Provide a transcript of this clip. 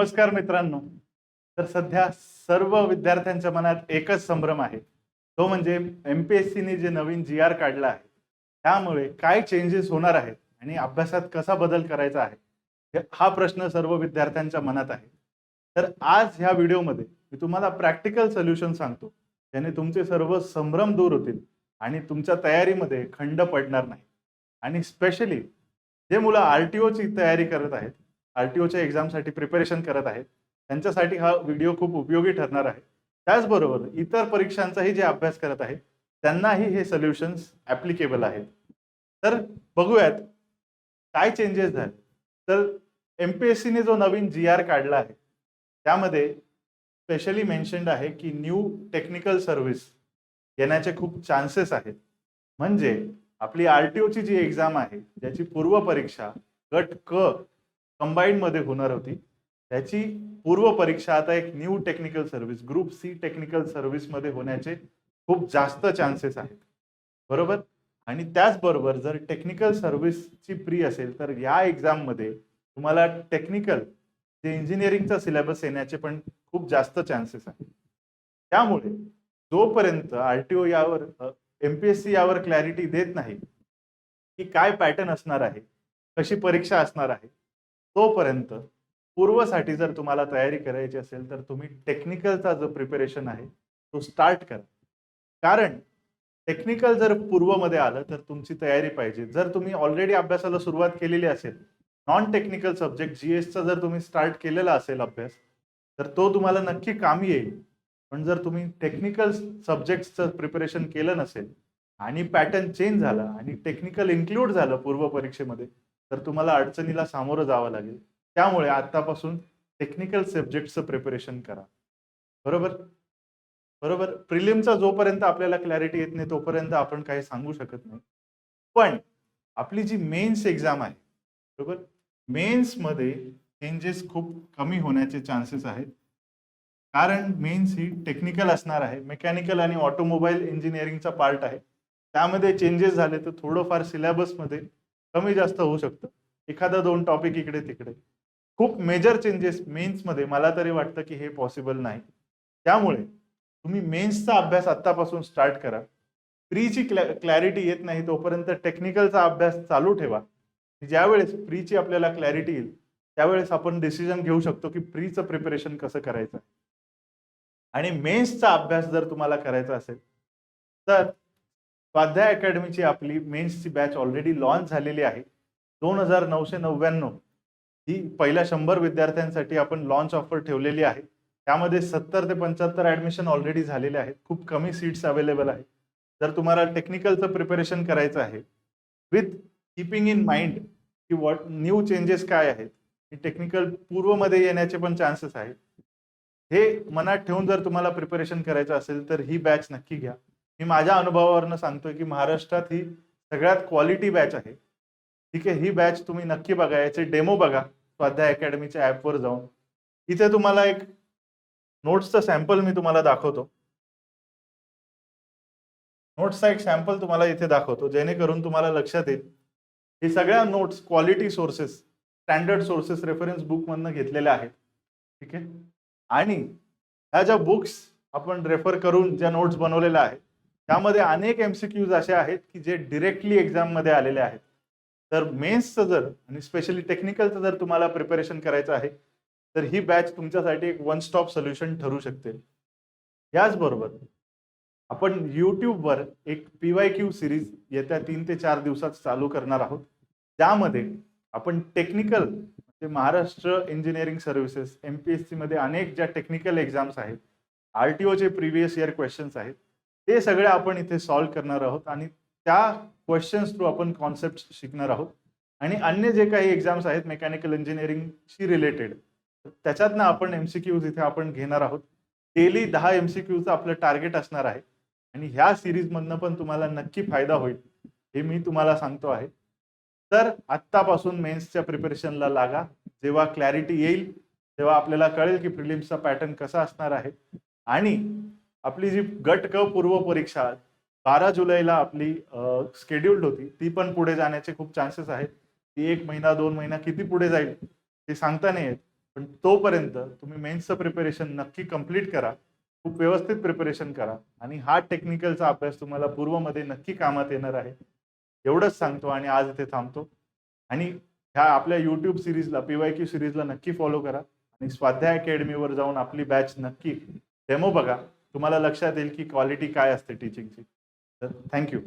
नमस्कार मित्रांनो. तर सध्या सर्व विद्यार्थ्यांच्या मनात एकच संभ्रम आहे. तो म्हणजे एम-पी-एस-सीने जे नवीन जी-आर काढला आहे, त्यामुळे काय चेंजेस होणार आहेत आणि अभ्यासात कसा बदल करायचा आहे? हा प्रश्न सर्व विद्यार्थ्यांच्या मनात आहे. तर आज ह्या व्हिडिओमध्ये मी तुम्हाला प्रॅक्टिकल सोल्युशन सांगतो, ज्याने तुमचे सर्व संभ्रम दूर होतील आणि तुमच्या तयारीमध्ये खंड पडणार नाही. आणि स्पेशली जे मुलं आर-टी-ओची तयारी करत आहेत, आर-टी-ओच्या एक्झामसाठी प्रिपरेशन करत आहेत, त्यांच्यासाठी हा व्हिडिओ खूप उपयोगी ठरणार आहे. त्याचबरोबर इतर परीक्षांचाही जे अभ्यास करत आहेत, त्यांनाही हे सोल्युशन्स ॲप्लिकेबल आहेत. तर बघूयात काय चेंजेस झाले. तर एम-पी-एस-सीने जो नवीन जी-आर काढला आहे, त्यामध्ये स्पेशली मेन्शन्ड आहे की न्यू टेक्निकल सर्व्हिस येण्याचे खूप चान्सेस आहेत. म्हणजे आपली आर-टी-ओची जी एक्झाम आहे, ज्याची पूर्वपरीक्षा गट क कंबाईनमध्ये होणार होती, त्याची पूर्वपरीक्षा आता एक new technical service group C technical सर्व्हिसमध्ये होण्याचे खूप जास्त चान्सेस आहेत. बरोबर? आणि त्याचबरोबर जर टेक्निकल सर्व्हिसची प्री असेल, तर या एक्झाममध्ये तुम्हाला टेक्निकल जे इंजिनिअरिंगचा सिलेबस येण्याचे पण खूप जास्त चान्सेस आहेत. त्यामुळे जोपर्यंत आर-टी-ओ यावर एम-पी-एस-सी यावर क्लॅरिटी देत नाही की काय पॅटर्न असणार आहे, कशी परीक्षा असणार आहे, तोपर्यंत पूर्वसाठी जर तुम्हाला तयारी करायची असेल, तर तुम्ही टेक्निकलचा जो प्रिपरेशन आहे, तो स्टार्ट करा. कारण टेक्निकल जर पूर्वमध्ये आलं, तर तुमची तयारी पाहिजे. जर तुम्ही ऑलरेडी अभ्यासाला सुरुवात केलेली असेल, नॉन टेक्निकल सब्जेक्ट जी-एसचा जर तुम्ही स्टार्ट केलेला असेल अभ्यास, तर तो तुम्हाला नक्की कामी येईल. पण जर तुम्ही टेक्निकल सब्जेक्ट्सचं प्रिपरेशन केलं नसेल आणि पॅटर्न चेंज झाला आणि टेक्निकल इन्क्लूड झालं पूर्व परीक्षेमध्ये, तर तुम्हाला अडचणीला सामोरं जावं लागेल. त्यामुळे आतापासून टेक्निकल सब्जेक्टचं प्रिपरेशन करा. बरोबर? बरोबर. प्रिलिमचा जोपर्यंत आपल्याला क्लॅरिटी येत नाही, तोपर्यंत आपण काही सांगू शकत नाही. पण आपली जी मेन्स एक्झाम आहे, बरोबर? मेन्समध्ये चेंजेस खूप कमी होण्याचे चान्सेस आहेत. कारण मेन्स ही टेक्निकल असणार आहे. मेकॅनिकल आणि ऑटोमोबाईल इंजिनिअरिंगचा पार्ट आहे. त्यामध्ये चेंजेस झाले तर थोडंफार सिलेबसमध्ये कमी जास्त होऊ शकतं. एखादा 2 टॉपिक इकडे-तिकडे. खूप मेजर चेंजेस मेन्समध्ये मला तरी वाटतं की हे पॉसिबल नाही. त्यामुळे तुम्ही मेन्सचा अभ्यास आत्तापासून स्टार्ट करा. प्रीची क्लॅरिटी येत नाही तोपर्यंत टेक्निकलचा अभ्यास चालू ठेवा. ज्यावेळेस प्रीची आपल्याला क्लॅरिटी येईल, त्यावेळेस आपण डिसिजन घेऊ शकतो की प्रीचं प्रिपरेशन कसं करायचं. आणि मेन्सचा अभ्यास जर तुम्हाला करायचा असेल, तर स्वाध्याय अकॅडमीची आपली मेन्सची बॅच ऑलरेडी लॉन्च झालेली आहे. 2,999 ही पहिल्या 100 विद्यार्थ्यांसाठी आपण लॉन्च ऑफर ठेवलेली आहे. त्यामध्ये 70 ते 75 ॲडमिशन ऑलरेडी झालेले आहेत. खूप कमी सीट्स अवेलेबल आहेत. जर तुम्हाला टेक्निकलचं प्रिपरेशन करायचं आहे, विथ कीपिंग इन माइंड की व्हॉट न्यू चेंजेस काय आहेत, टेक्निकल पूर्वमध्ये येण्याचे पण चान्सेस आहेत. हे मनात ठेवून जर तुम्हाला प्रिपरेशन करायचं असेल, तर ही बॅच नक्की घ्या. मी माझ्या अनुभवावरून सांगतोय की महाराष्ट्रात ही सगळ्यात क्वालिटी बॅच आहे. ठीक आहे, ही बॅच तुम्ही नक्की बघा. याचे डेमो बघा स्वाध्याय अकॅडमीच्या ॲपवर जाऊन. इथे तुम्हाला एक नोट्सचं सॅम्पल मी तुम्हाला दाखवतो. नोट्सचा एक सॅम्पल तुम्हाला इथे दाखवतो, जेणेकरून तुम्हाला लक्षात येईल. हे सगळ्या notes quality sources, standard sources reference बुकमधनं घेतलेल्या आहेत. ठीक आहे. आणि ह्या ज्या बुक्स आपण रेफर करून ज्या नोट्स बनवलेल्या आहेत, त्यामध्ये अनेक एमसीक्यूज असे आहेत की जे डिरेक्टली एक्झाममध्ये आलेले आहेत. तर मेन्सचं जर आणि स्पेशली टेक्निकलचं जर तुम्हाला प्रिपरेशन करायचं आहे, तर ही बॅच तुमच्यासाठी एक वन स्टॉप सोल्युशन ठरू शकते. याचबरोबर आपण YouTubeवर एक PYQ सिरीज येत्या 3 ते 4 दिवसात चालू करणार आहोत. त्यामध्ये आपण टेक्निकल म्हणजे महाराष्ट्र इंजिनिअरिंग सर्व्हिसेस एम-पी-एस-सी मध्ये अनेक ज्या टेक्निकल एक्झाम्स आहेत, आर-टी-ओचे प्रिव्हियस इयर क्वेश्चन्स आहेत, ते सगळे आपण इथे सॉल्व्ह करणार आहोत आणि त्या क्वेश्चन्स थ्रू आपण कॉन्सेप्ट शिकणार आहोत. आणि अन्य जे काही एक्झाम्स आहेत मेकॅनिकल इंजिनिअरिंगशी रिलेटेड, त्याच्यातनं आपण एमसीक्यूज इथे आपण घेणार आहोत. डेली 10 एमसीक्यूचं आपलं टार्गेट असणार आहे. आणि ह्या सिरीजमधनं पण तुम्हाला नक्की फायदा होईल, हे मी तुम्हाला सांगतो आहे. तर आत्तापासून मेन्सच्या प्रिपरेशनला लागा. जेव्हा क्लॅरिटी येईल, तेव्हा आपल्याला कळेल की प्रिलिम्सचा पॅटर्न कसा असणार आहे. आणि आपली जी गट क पूर्व परीक्षा 12 जुलैला आपली शेड्यूल्ड होती, ती पण पुढे जाण्याचे खूप चान्सेस आहेत. ती 1 महिना 2 महिना किती पुढे जाईल हे सांगता नाही येत. पण तोपर्यंत तुम्ही मेन्सचं प्रिपरेशन नक्की कंप्लीट करा, खूप व्यवस्थित प्रिपरेशन करा आणि हा टेक्निकलचा अभ्यास तुम्हाला पूर्वमध्ये नक्की कामात येणार आहे. एवढंच सांगतो आणि आज इथे थांबतो. आणि ह्या आपल्या YouTube सिरीजला, PYQ सिरीजला नक्की फॉलो करा आणि स्वाध्याय अकॅडमीवर जाऊन आपली बॅच नक्की डेमो बघा. तुम्हाला लक्षात येईल की क्वालिटी काय असते टीचिंगची. तर थँक यू.